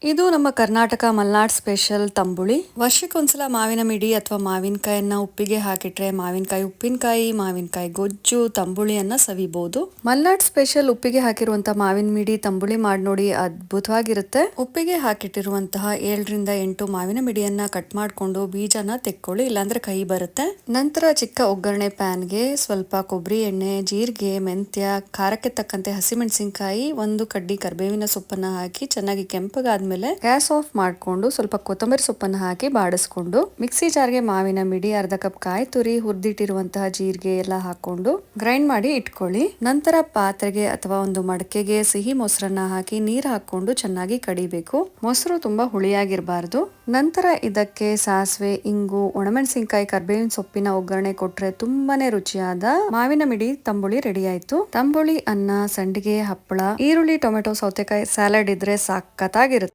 ಇದು ನಮ್ಮ ಕರ್ನಾಟಕ ಮಲ್ನಾಡ್ ಸ್ಪೆಷಲ್ ತಂಬುಳಿ. ವರ್ಷಕ್ಕೊಂದ್ಸಲ ಮಾವಿನ ಮಿಡಿ ಅಥವಾ ಮಾವಿನಕಾಯನ್ನ ಉಪ್ಪಿಗೆ ಹಾಕಿಟ್ರೆ ಮಾವಿನಕಾಯಿ ಉಪ್ಪಿನಕಾಯಿ, ಮಾವಿನಕಾಯಿ ಗೊಜ್ಜು, ತಂಬುಳಿಯನ್ನ ಸವಿಬಹುದು. ಮಲ್ನಾಡ್ ಸ್ಪೆಷಲ್ ಉಪ್ಪಿಗೆ ಹಾಕಿರುವಂತಹ ಮಾವಿನ ಮಿಡಿ ತಂಬುಳಿ ಮಾಡಿ ನೋಡಿ, ಅದ್ಭುತವಾಗಿರುತ್ತೆ. ಉಪ್ಪಿಗೆ ಹಾಕಿಟ್ಟಿರುವಂತಹ 7ರಿಂದ 8 ಮಾವಿನ ಮಿಡಿಯನ್ನ ಕಟ್ ಮಾಡ್ಕೊಂಡು ಬೀಜನ ತೆಕ್ಕೊಳ್ಳಿ, ಇಲ್ಲಾಂದ್ರೆ ಕಹಿ ಬರುತ್ತೆ. ನಂತರ ಚಿಕ್ಕ ಒಗ್ಗರಣೆ ಪ್ಯಾನ್ಗೆ ಸ್ವಲ್ಪ ಕೊಬ್ಬರಿ ಎಣ್ಣೆ, ಜೀರಿಗೆ, ಮೆಂತ್ಯ, ಖಾರಕ್ಕೆ ತಕ್ಕಂತೆ ಹಸಿಮೆಣಸಿನಕಾಯಿ, 1 ಕಡ್ಡಿ ಕರಿಬೇವಿನ ಸೊಪ್ಪನ್ನ ಹಾಕಿ ಚೆನ್ನಾಗಿ ಕೆಂಪಗಾದ ಮೇಲೆ ಗ್ಯಾಸ್ ಆಫ್ ಮಾಡ್ಕೊಂಡು ಸ್ವಲ್ಪ ಕೊತ್ತಂಬರಿ ಸೊಪ್ಪನ್ನು ಹಾಕಿ ಬಾಡಿಸ್ಕೊಂಡು ಮಿಕ್ಸಿ ಜಾರ್ಗೆ ಮಾವಿನ ಮಿಡಿ, ಅರ್ಧ ಕಪ್ ಕಾಯಿ ತುರಿ, ಹುರಿದಿಟ್ಟಿರುವಂತಹ ಜೀರಿಗೆ ಎಲ್ಲ ಹಾಕೊಂಡು ಗ್ರೈಂಡ್ ಮಾಡಿ ಇಟ್ಕೊಳ್ಳಿ. ನಂತರ ಪಾತ್ರೆಗೆ ಅಥವಾ ಒಂದು ಮಡಕೆಗೆ ಸಿಹಿ ಮೊಸರನ್ನ ಹಾಕಿ ನೀರ್ ಹಾಕೊಂಡು ಚೆನ್ನಾಗಿ ಕಡಿಬೇಕು. ಮೊಸರು ತುಂಬಾ ಹುಳಿಯಾಗಿರಬಾರ್ದು. ನಂತರ ಇದಕ್ಕೆ ಸಾಸಿವೆ, ಇಂಗು, ಒಣಮೆಣಸಿನಕಾಯಿ, ಕರಿಬೇವಿನ ಸೊಪ್ಪಿನ ಒಗ್ಗರಣೆ ಕೊಟ್ರೆ ತುಂಬಾನೇ ರುಚಿಯಾದ ಮಾವಿನ ಮಿಡಿ ತಂಬುಳಿ ರೆಡಿ ಆಯ್ತು. ತಂಬುಳಿ ಅನ್ನ, ಸಂಡಿಗೆ, ಹಪ್ಪಳ, ಈರುಳ್ಳಿ, ಟೊಮೆಟೊ, ಸೌತೆಕಾಯಿ ಸ್ಯಾಲಡ್ ಇದ್ರೆ ಸಖತ್ತಾಗಿರುತ್ತೆ.